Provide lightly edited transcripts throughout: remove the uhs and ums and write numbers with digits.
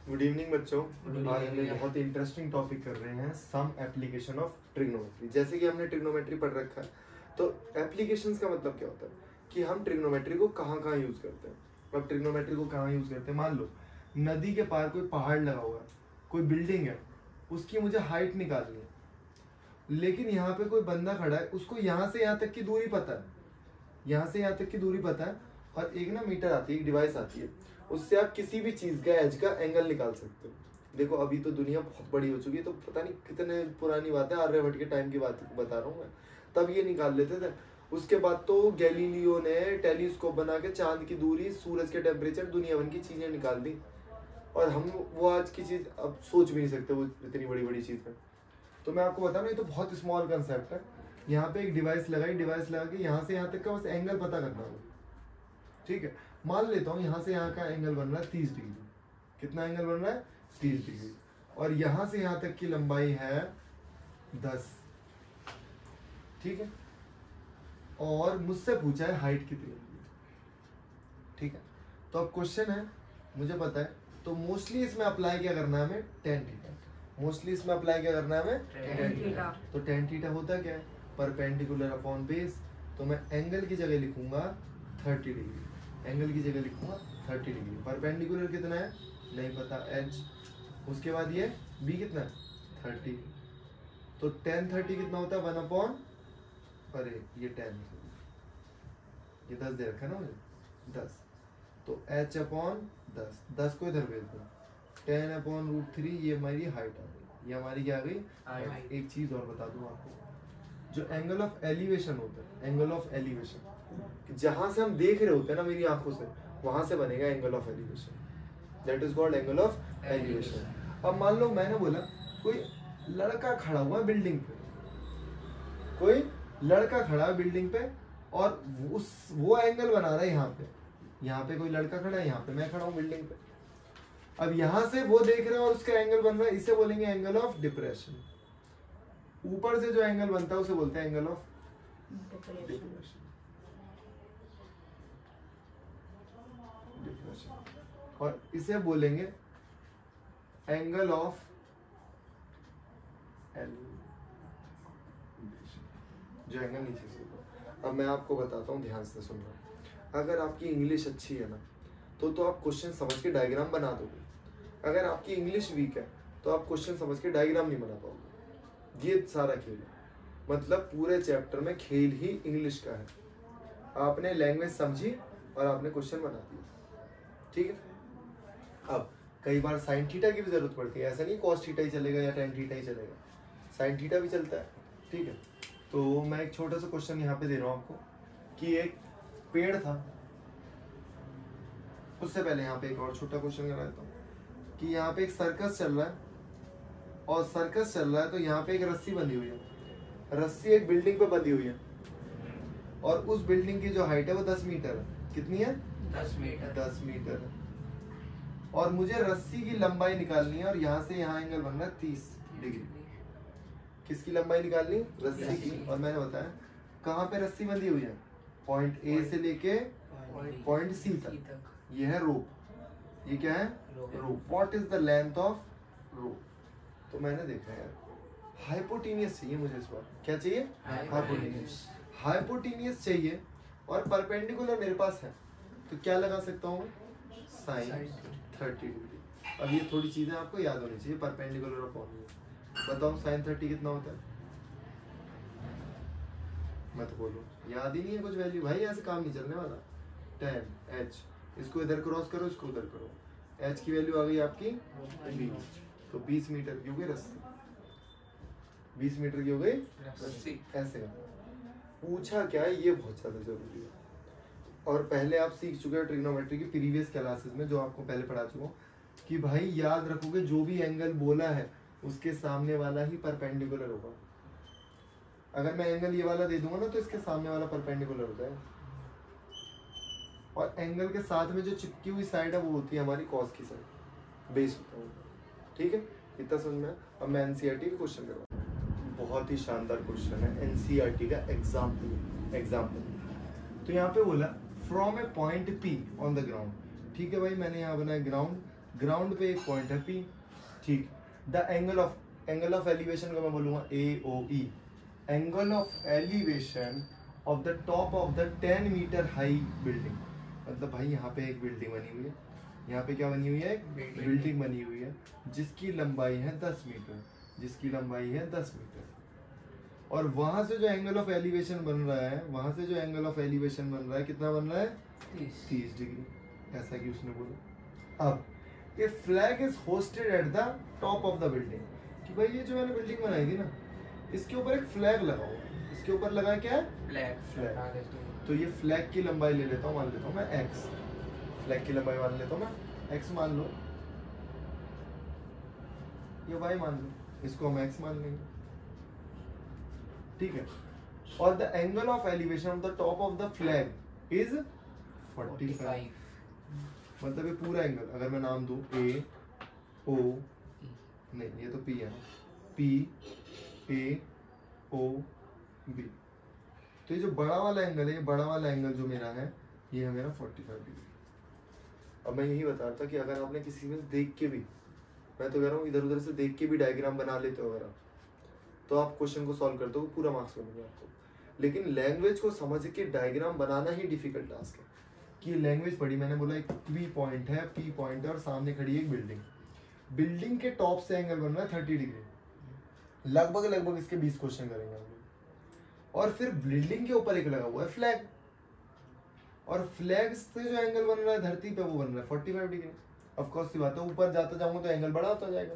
Good evening बच्चों। आज हम एक बहुत ही इंटरेस्टिंग टॉपिक कर रहे हैं, सम एप्लीकेशन ऑफ ट्रिग्नोमेट्री। जैसे कि हमने ट्रिग्नोमेट्री पढ़ रखा है, तो एप्लीकेशंस का मतलब क्या होता है कि हम ट्रिग्नोमेट्री को कहाँ कहाँ यूज करते हैं। अब ट्रिग्नोमेट्री को कहाँ यूज करते हैं, मान लो नदी के पार कोई पहाड़ लगा हुआ है, कोई बिल्डिंग है, उसकी मुझे हाइट निकालनी है, लेकिन यहाँ पे कोई बंदा खड़ा है, उसको यहाँ से यहाँ तक की दूरी पता है, यहाँ से यहाँ तक की दूरी पता है, और एक ना मीटर आती है, एक डिवाइस आती है, उससे आप किसी भी चीज का एज का एंगल निकाल सकते हो। देखो अभी तो दुनिया बहुत बड़ी हो चुकी है, तो पता नहीं कितने पुरानी बात है, आर्यभट्ट के टाइम की बात बता रहा हूँ मैं, तब ये निकाल लेते थे। उसके बाद तो गैलीलियो ने टेलीस्कोप बना के चांद की दूरी, सूरज के टेम्परेचर, दुनिया भर की चीजें निकाल दी, और हम वो आज की चीज अब सोच भी नहीं सकते वो इतनी बड़ी बड़ी चीज है। तो मैं आपको बता रहा हूँ, ये तो बहुत स्मॉल कंसेप्ट है। यहाँ पे एक डिवाइस लगाई, डिवाइस लगा के यहाँ से यहाँ तक का बस एंगल पता करना होगा, ठीक है। मान लेता हूँ यहाँ से यहाँ का एंगल बन रहा है 30 डिग्री। कितना एंगल बन रहा है? 30 डिग्री। और यहाँ से यहाँ तक की लंबाई है 10, ठीक है। और मुझसे पूछा है हाइट कितनी है, ठीक है। तो अब क्वेश्चन है, मुझे पता है, तो मोस्टली इसमें अप्लाई क्या करना है हमें? tan theta. मोस्टली इसमें अप्लाई क्या करना है हमें? tan theta. तो tan थीटा होता क्या है? Perpendicular upon base. तो मैं एंगल की जगह लिखूंगा 30 डिग्री, एंगल की जगह लिखूंगा 30 डिग्री। परपेंडिकुलर कितना है नहीं पता, h। उसके बाद ये b कितना है? 30। तो tan 30 कितना होता है? 1 अपॉन, अरे ये 10, ये 10 दे रखा है ना मुझे, 10। तो h अपॉन 10, 10 को इधर भेज दो, 10 अपॉन √3, ये हमारी हाइट आ गई, ये हमारी क्या आ गई? एक चीज और बता दूं आपको, जो एंगल ऑफ एलिवेशन होता है, एंगल ऑफ एलिवेशन जहां से हम देख रहे होते हैं ना मेरी आंखों से, वहां से बनेगा angle of elevation, that is called angle of elevation. अब मान लो मैंने बोला कोई लड़का खड़ा हुआ है बिल्डिंग पे, कोई लड़का खड़ा है बिल्डिंग पे, और वो एंगल बना रहा है यहाँ पे कोई लड़का खड़ा है, यहाँ पे मैं खड़ा हूँ बिल्डिंग पे। अब यहाँ से वो देख रहा है और उसका एंगल बन रहा है, इसे बोलेंगे एंगल ऑफ डिप्रेशन। ऊपर से जो एंगल बनता है उसे बोलते हैं एंगल ऑफ डिप्रेशन। और इसे बोलेंगे एंगल ऑफ एलिवेशन, जो एंगल नीचे से ऊपर। अब मैं आपको बताता हूँ, ध्यान से सुनना। अगर आपकी इंग्लिश अच्छी है ना, तो आप क्वेश्चन समझ के डायग्राम बना दोगे। अगर आपकी इंग्लिश वीक है तो आप क्वेश्चन समझ के डायग्राम नहीं बना पाओगे। ये सारा खेल है, मतलब पूरे चैप्टर में खेल ही इंग्लिश का है। आपने लैंग्वेज समझी और आपने क्वेश्चन बना दिया, ठीक है। अब कई बार साइन थीटा की भी जरूरत पड़ती है, ऐसा नहीं कॉस थीटा ही चलेगा या tan थीटा ही चलेगा, साइन थीटा भी चलता है, ठीक है। तो मैं एक छोटा सा क्वेश्चन यहाँ पे दे रहा हूँ आपको कि एक पेड़ था, उससे पहले यहाँ पे एक और छोटा क्वेश्चन करा देता हूँ कि यहाँ पे एक सर्कस चल रहा है, और सर्कस चल रहा है तो यहाँ पे एक रस्सी बंधी हुई है, रस्सी एक बिल्डिंग पे बंधी हुई है, और उस बिल्डिंग की जो हाइट है वो 10 मीटर है। कितनी है? 10 मीटर। 10 मीटर है, और मुझे रस्सी की लंबाई निकालनी है, और यहाँ से यहाँ एंगल बन रहा है 30 डिग्री। किसकी लंबाई निकालनी? रस्सी की। और मैंने बताया कहाँ पे रस्सी बंधी हुई है? पॉइंट ए से लेके पॉइंट सी तक, ये है रोप। ये क्या है? Rope. What is the length of rope? तो मैंने देखा यार, हाइपोटेनियस चाहिए मुझे इस बार। क्या चाहिए? हाइपोटेनियस। हाइपोटेनियस चाहिए, और परपेंडिकुलर मेरे पास है, तो क्या लगा सकता हूँ? Sine 30 degree. अब ये थोड़ी चीजें आपको याद होनी चाहिए, परपेंडिकुलर अपॉन। बताओ साइन 30 कितना होता है? मैं तो बोलूँ याद ही नहीं है कुछ वैल्यू, भाई ऐसे काम नहीं चलने वाला। tan h, इसको इधर क्रॉस करो, इसको उधर करो, h की वैल्यू आ गई आपकी 20। तो 20 मीटर की हो गई रस्सी, 20 मीटर की हो गई रस्सी। ऐसे पूछा क्या है, ये बहुत ज्यादा जरूरी है। और पहले आप सीख चुके हो ट्रिग्नोमेट्री की प्रीवियस क्लासेस में, जो आपको पहले पढ़ा चुका हूँ, कि भाई याद रखोगे जो भी एंगल बोला है उसके सामने वाला ही परपेंडिकुलर होगा। अगर मैं एंगल ये वाला दे दूंगा ना, तो इसके सामने वाला परपेंडिकुलर होता है, और एंगल के साथ में जो चिपकी हुई साइड है वो होती है हमारी कॉस की साइड, बेस होता है, ठीक है। इतना समझ में। अब मैं एनसीईआरटी का क्वेश्चन करवा, बहुत ही शानदार क्वेश्चन है एनसीईआरटी का एग्जाम्पल। तो यहाँ पे बोला from A point P on the ground, ठीक है भाई, मैंने यहाँ बनाया ग्राउंड, ग्राउंड पे एक पॉइंट है P, ठीक। द एंगल ऑफ एलिवेशन को मैं बोलूंगा AOE, angle of elevation of the top of the 10 metre high building. मतलब भाई यहाँ पे एक बिल्डिंग बनी हुई है, यहाँ पे क्या बनी हुई है, एक बिल्डिंग बनी हुई है जिसकी लंबाई है 10 मीटर, जिसकी लंबाई है 10 मीटर। और वहां से जो एंगल ऑफ एलिवेशन बन रहा है, वहां से जो एंगल ऑफ एलिवेशन बन रहा है, कितना बन रहा है, 30 डिग्री, ऐसा कि उसने बोला। अब ये flag is hosted at the top of the building, कि भाई ये जो मैंने बिल्डिंग बनाई थी ना, इसके ऊपर एक फ्लैग लगा हुआ है, इसके ऊपर लगा क्या है, फ्लैग। तो ये फ्लैग की लंबाई ले लेता हूँ, मान लेता हूँ मैं x, फ्लैग की लंबाई मान लेता हूँ मैं x, मान लो ये y मान लो, इसको हम x मान लेंगे, ठीक है। और the angle of elevation of the top of the flag is 45, मतलब ये पूरा एंगल अगर मैं नाम दूं A O, नहीं ये तो P है, P A O B, तो ये जो बड़ा वाला एंगल है, ये बड़ा वाला एंगल जो मेरा है, ये है मेरा 45 डिग्री। अब मैं यही बता रहा था कि अगर आपने किसी में देख के भी, मैं तो कह रहा हूँ इधर उधर से देख के भी डायग्राम बना लेते हो अगर आप, तो आप क्वेश्चन को सॉल्व करते हो, पूरा मार्क्स मिलेंगे आपको। लेकिन लैंग्वेज को समझ के डायग्राम बनाना ही डिफिकल्ट टास्क है। कि लैंग्वेज पढ़ी मैंने, बोला एक P पॉइंट है, P पॉइंट है और सामने खड़ी है एक बिल्डिंग, बिल्डिंग के टॉप से एंगल बन रहा है 30 डिग्री, लगभग इसके 20 क्वेश्चन करेंगे हम लोग। और फिर बिल्डिंग के ऊपर एक लगा हुआ है फ्लैग, और फ्लैग से जो एंगल बन रहा है धरती पे, वो बन रहा है 45 डिग्री। ऑफ कोर्स सी बात है, ऊपर जाता जाऊंगा तो एंगल बड़ा होता जाएगा।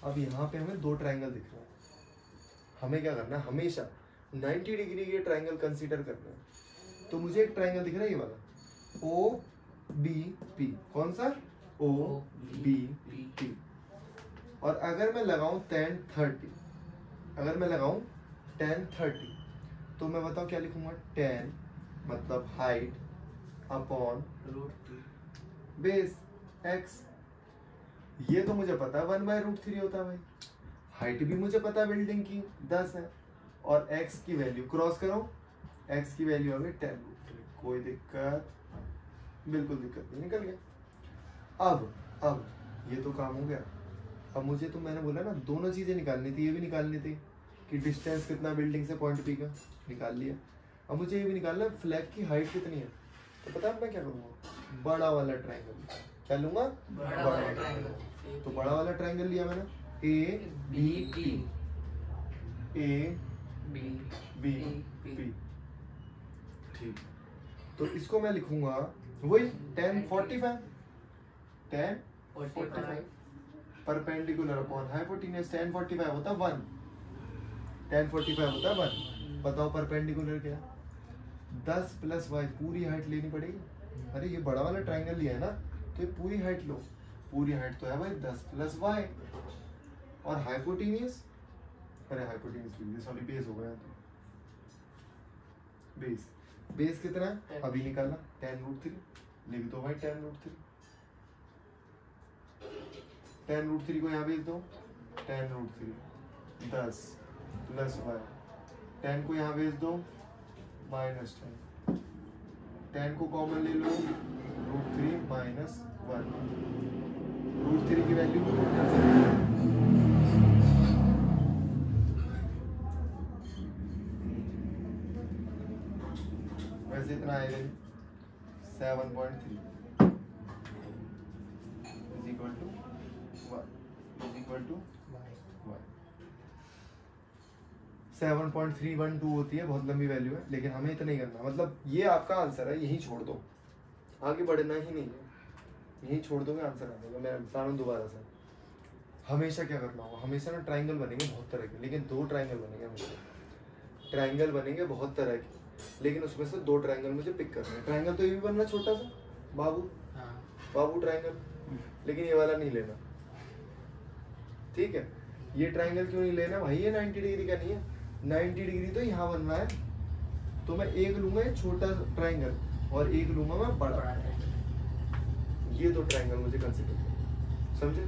अब यहाँ पे हमें 2 ट्रायंगल दिख रहे हैं, हमें क्या करना है, हमेशा 90 डिग्री के ट्रायंगल कंसीडर करना है। तो मुझे एक ट्रायंगल दिख रहा है ये वाला OBP, कौन सा, OBP। और अगर मैं लगाऊं tan 30, अगर मैं लगाऊं tan 30, तो मैं बताऊं क्या लिखूंगा, tan मतलब हाइट अपॉन बेस x। ये तो मुझे पता है 1/√3 होता है भाई, हाइट भी मुझे पता है बिल्डिंग की 10 है, और x की वैल्यू क्रॉस करो, x की वैल्यू आ गई tan√3। कोई दिक्कत, बिल्कुल दिक्कत नहीं, निकल गया। अब ये तो काम हो गया। अब मुझे तो मैंने बोला ना दोनों चीजें निकालनी थी, ये भी निकालनी थी कि डिस्टेंस कितना बिल्डिंग से पॉइंट P का, निकाल लिया। अब मुझे ये भी निकालना है फ्लैग की हाइट कितनी है, तो पता है मैं क्या करूँगा, बड़ा वाला ट्रायंगल, क्या लूंगा, बड़ा वाला ट्रायंगल। तो बड़ा वाला ट्रायंगल लिया मैंने ABP, ठीक। तो इसको मैं लिखूंगा वही tan 45, perpendicular upon hypotenuse. tan 45 होता है 1, tan 45 होता है 1। बताओ परपेंडिकुलर क्या, 10 + y, पूरी हाइट लेनी पड़ेगी। अरे ये बड़ा वाला ट्रायंगल लिया है ना, तो ये पूरी हाइट लो, पूरी हाइट तो है भाई 10 + y, और हाइपोटेन्यूज, अरे हाइपोटेन्यूज सॉरी बेस हो गया, तो बेस कितना है अभी निकाला, tan√3, लिख दो भाई tan√3, tan√3 को यहाँ भेज दो, tan√3 10 + y, tan को यहाँ भेज दो -10, tan को कॉमन ले लो, √3 - 1, √3 की वैल्यू वैसे इतना आएगा 7.3 = 7.312 होती है, बहुत लंबी वैल्यू है, लेकिन हमें इतना ही करना, मतलब ये आपका आंसर है, यही छोड़ दो, आगे बढ़ना ही नहीं है, यही छोड़ दोगे आंसर आ जाएगा। मैं बता रहा हूँ दोबारा से, हमेशा क्या करना होगा, हमेशा ना ट्रायंगल बनेंगे बहुत तरह के, लेकिन 2 ट्रायंगल बनेंगे हमेशा, ट्रायंगल बनेंगे बहुत तरह के, लेकिन उसमें से 2 ट्रायंगल मुझे पिक करना है। ट्रायंगल तो ये भी बनना छोटा सा बाबू ट्रायंगल, लेकिन ये वाला नहीं लेना, ठीक है। ये ट्रायंगल क्यों नहीं लेना भाई, ये 90 डिग्री का नहीं है, 90 डिग्री तो यहाँ बनना है, तो मैं एक लूंगा ये छोटा ट्रायंगल और एक लूंगा मैं बड़ा। ये 2 ट्रायंगल मुझे कंसीडर करना, समझे।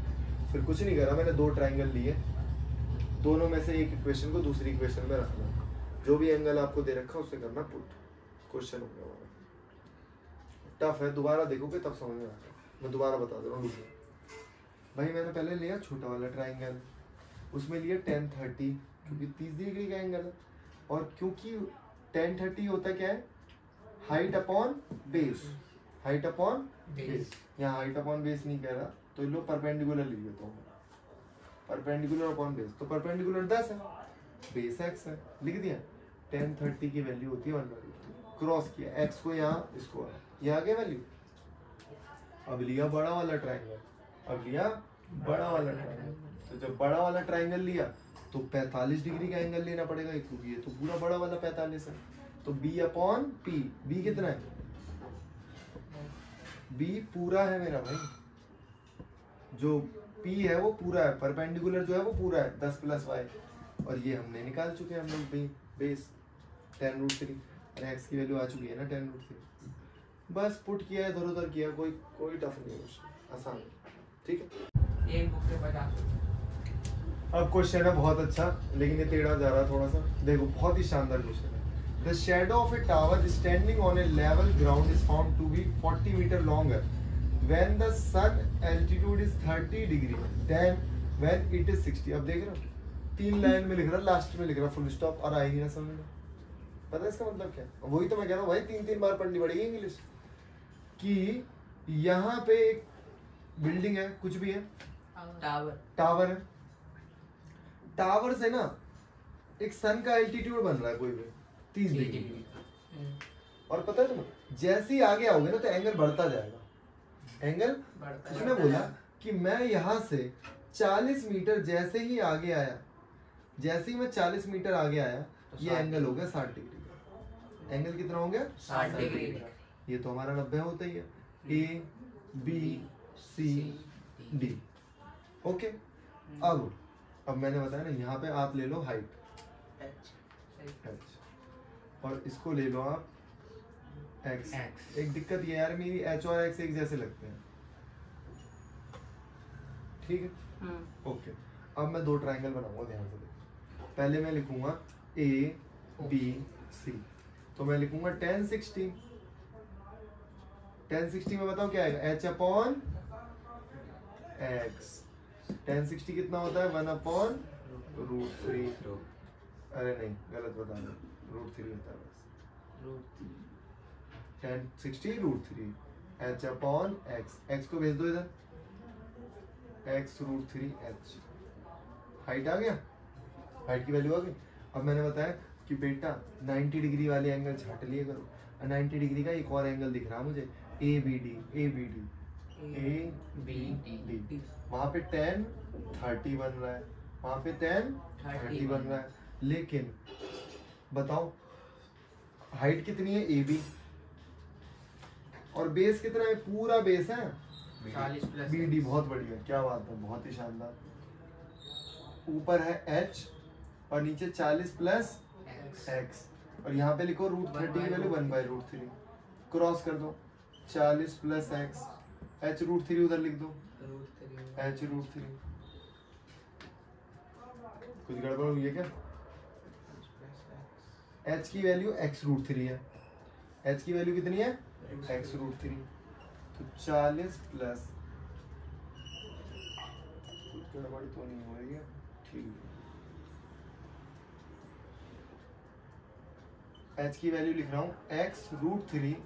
फिर कुछ नहीं करा, मैंने 2 ट्रायंगल लिए, दोनों में से एक इक्वेशन को दूसरी इक्वेशन में रखना, जो भी एंगल आपको दे रखा उससे करना पुट, क्वेश्चन हो गया हमारा। टफ है, दोबारा देखोगे तब समझ में आएगा, मैं दोबारा बता दे रहा हूँ। भाई मैंने पहले लिया छोटा वाला ट्राइंगल, उसमें लिया 10 30 क्योंकि 30 डिग्री का एंगल है, और क्योंकि 10 30 होता क्या है, height upon base, height upon base. यहाँ हाइट अपॉन बेस नहीं कह रहा तो इन लोग परपेंडिकुलर लिख देता हूँ, परपेंडिकुलर अपॉन बेस, तो परपेंडिकुलर 10 है, बेस x है, लिख दिया। 10 30 की वैल्यू होती है 1/√3, क्रॉस किया x को यहाँ, इसको ये आ गया वैल्यू। अब लिया बड़ा वाला ट्राइंगल, अब लिया बड़ा वाला ट्राइंगल, तो जब बड़ा वाला ट्राइंगल लिया तो 45 डिग्री का एंगल लेना पड़ेगा, क्योंकि ये तो पूरा बड़ा वाला 45 है, तो b अपॉन p, b कितना है, b पूरा है मेरा भाई, जो p है वो पूरा है, परपेंडिकुलर जो है वो पूरा है 10 + y, और ये हमने निकाल चुके हैं हम लोग भी बेस 10√3, और x की वैल्यू आ चुकी है ना 10√3, बस पुट किया है, इधर उधर किया, कोई टफ नहीं है, आसान, ठीक है। एक बुक के 50। अब क्वेश्चन है बहुत अच्छा, लेकिन ये टेढ़ा जा रहा है थोड़ा सा, देखो बहुत ही शानदार क्वेश्चन है। The shadow of a tower standing on a level ground is found to be 40 meter longer when the sun altitude is 30 degree than when it is 60। अब देख रहे हो 3 लाइन में लिख रहा, लास्ट में लिख रहा फुल स्टॉप, और आएगी ना समझ में, पता है इसका मतलब क्या, वही तो मैं कह रहा हूँ भाई 3 बार पढ़नी पड़ेगी इंग्लिश, कि यहाँ पे एक बिल्डिंग है, कुछ भी है, टावर है, टावर से ना एक सन का एल्टीट्यूड बन रहा है कोई भी 30 डिग्री, और पता है तुम्हें जैसे ही आगे आओगे ना तो एंगल बढ़ता जाएगा, एंगल उसने बोला कि मैं यहाँ से 40 मीटर जैसे ही आगे आया, जैसे ही मैं 40 मीटर आगे आया तो ये एंगल हो गया 60 डिग्री का, एंगल कितना हो गया 60 डिग्री, ये तो हमारा 90 होता ही है, A B C D, okay. अब मैंने बताया ना, यहाँ पे आप ले लो हाइट h, और इसको ले लो आप x। एक दिक्कत ये यार, मेरी h और x एक जैसे लगते हैं, ठीक है, ओके। अब मैं 2 ट्राइंगल बनाऊंगा, ध्यान से देखो, पहले मैं लिखूंगा a b c, तो मैं लिखूंगा 10 60, 10 60 में बताओ क्या आएगा, h अपॉन x, 10 60 कितना होता है 1/√3, अरे नहीं गलत बता रहा, √3 होता है बस, 10 60 √3, h अपॉन x, x को भेज दो इधर, x √3h, हाइट आ गया, हाइट की वैल्यू आ गई। अब मैंने बताया कि बेटा 90 डिग्री वाले एंगल छाट लिए करो, 90 डिग्री का एक और एंगल दिख रहा मुझे, ABD, वहाँ पे 10 30 बन रहा है, वहाँ पे 10 30 बन रहा है, लेकिन बताओ हाइट कितनी है AB, और बेस कितना है, पूरा बेस है 40 + BD, बहुत बढ़िया, क्या बात है, बहुत ही शानदार। ऊपर है H और नीचे 40 + x, और यहाँ पे लिखो √30 की वैल्यू 1/√3, क्रॉस कर दो 40 + x, h √3 उधर लिख दो, h √3, कुछ गड़बड़ हुई है क्या, h की वैल्यू x √3 है, h की वैल्यू कितनी है x √3, तो 40 + कुछ गड़बड़ तो नहीं हो रही है, ठीक है, h की वैल्यू लिख रहा हूँ x √3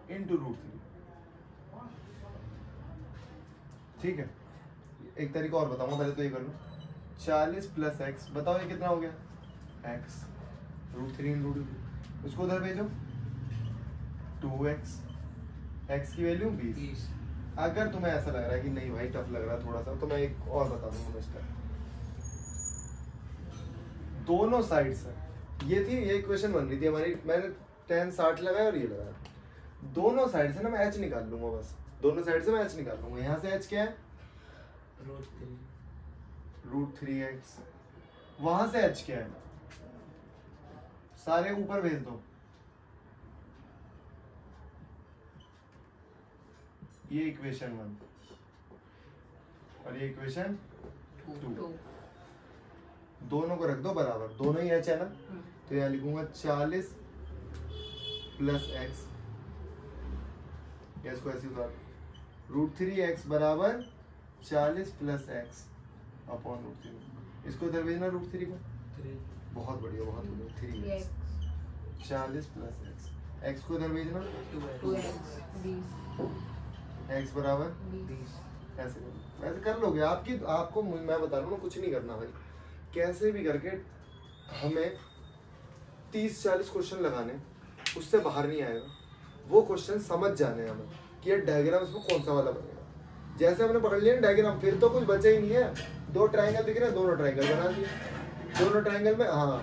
× √3, ठीक है। एक तरीका और बताऊंगा, पहले तो ये कर लो, 40 + x, बताओ ये कितना हो गया, x √3 × √3, उसको उधर भेजो 2x, x की वैल्यू 20। अगर तुम्हें ऐसा लग रहा है कि नहीं भाई टफ लग रहा है थोड़ा सा, तो मैं एक और बता दूंगा मिस्टर, दोनों साइड से ये थी, ये इक्वेशन बन रही थी हमारी, मैंने 10 60 लगाया और ये लगाया, दोनों साइड से ना मैं h निकाल लूंगा, बस दोनों साइड से मैं h निकाल लूंगा, यहाँ से h क्या है √3x, वहां से h क्या है, सारे ऊपर भेज दो, ये इक्वेशन 1 और ये इक्वेशन 2, दोनों को रख दो बराबर, दोनों ही h है ना, तो यहाँ लिखूंगा 40 + x, या इसको ऐसे उतार, √3x बराबर 40 प्लस एक्स अपॉन रूट 3। इसको इधर भेजना रूट 3 को। बहुत बढ़िया, बहुत बढ़िया। 3x 40 प्लस एक्स, एक्स को इधर भेजना 2x एक्स बराबर 20 ऐसे वैसे कर लोगे। आपको मैं बता रहा हूँ कुछ नहीं करना भाई, कैसे भी करके हमें 30-40 क्वेश्चन लगाने, उससे बाहर नहीं आएगा। वो क्वेश्चन समझ जाने हमें कि ये डायग्राम इसमें कौन सा वाला बनेगा। जैसे हमने पकड़ लिया डायग्राम, फिर तो कुछ बचा ही नहीं है। 2 ट्रायंगल दिख रहे हैं, दोनों ट्रायंगल बना दिए। दोनों ट्रायंगल में हाँ,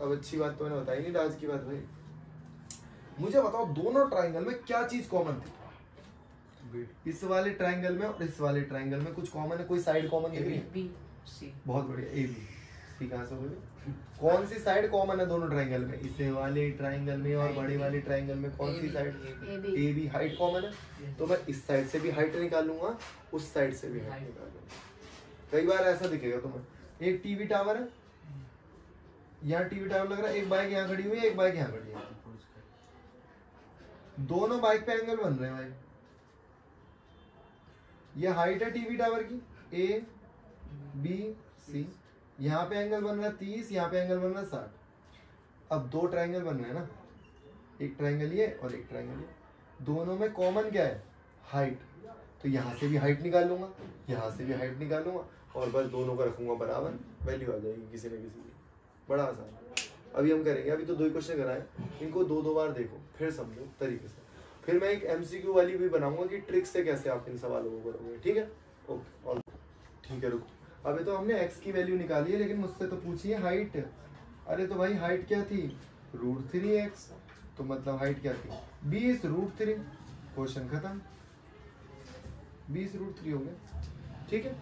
अब अच्छी बात तो मैंने बताई नहीं, आज की बात भाई। मुझे बताओ दोनों ट्रायंगल में क्या चीज कॉमन थी? इस वाले ट्रायंगल में और इस वाले ट्रायंगल में कुछ कॉमन है? कोई साइड कॉमन दिख रही है? B C। बहुत बढ़िया, ए बी सी कहाँ से होगी? कौन सी साइड कॉमन है दोनों ट्रायंगल में? इस वाले ट्रायंगल में और बड़े वाले ट्रायंगल में कौन सी side? A B. Height common है, तो मैं इस साइड से भी हाइट निकालूंगा, उस साइड से भी हाइट निकालूंगा। कई बार ऐसा दिखेगा तुम्हें, एक टीवी टावर है, यहाँ टीवी टावर लग रहा है, एक बाइक यहाँ खड़ी हुई है, एक बाइक यहाँ खड़ी है। दोनों बाइक पे एंगल बन रहे हैं भाई। ये हाइट है टीवी टावर की, ए बी सी। यहाँ पे एंगल बन रहा है 30, यहाँ पे एंगल बन रहा है 60। अब 2 ट्रायंगल बन रहे हैं ना, एक ट्रायंगल ये और एक ट्रायंगल ये। दोनों में कॉमन क्या है? हाइट। तो यहाँ से भी हाइट निकालूंगा, यहाँ से भी हाइट निकालूंगा, और बस दोनों को रखूंगा बराबर, वैल्यू आ जाएगी किसी न किसी की। बड़ा आसान है। अभी हम करेंगे, अभी तो 2 ही क्वेश्चन कराए, इनको 2-2 बार देखो, फिर समझो तरीके से। फिर मैं एक एमसीक्यू वाली भी बनाऊंगा कि ट्रिक से कैसे आप इन सवालों को करोगे। ठीक है, ओके ऑल ठीक है। रुको, अभी तो हमने x की वैल्यू निकाली है, लेकिन मुझसे तो पूछिए हाइट। अरे तो भाई हाइट क्या थी? √3x। तो मतलब हाइट क्या थी? 20√3। क्वेश्चन खत्म, 20√3 हो गया। ठीक है।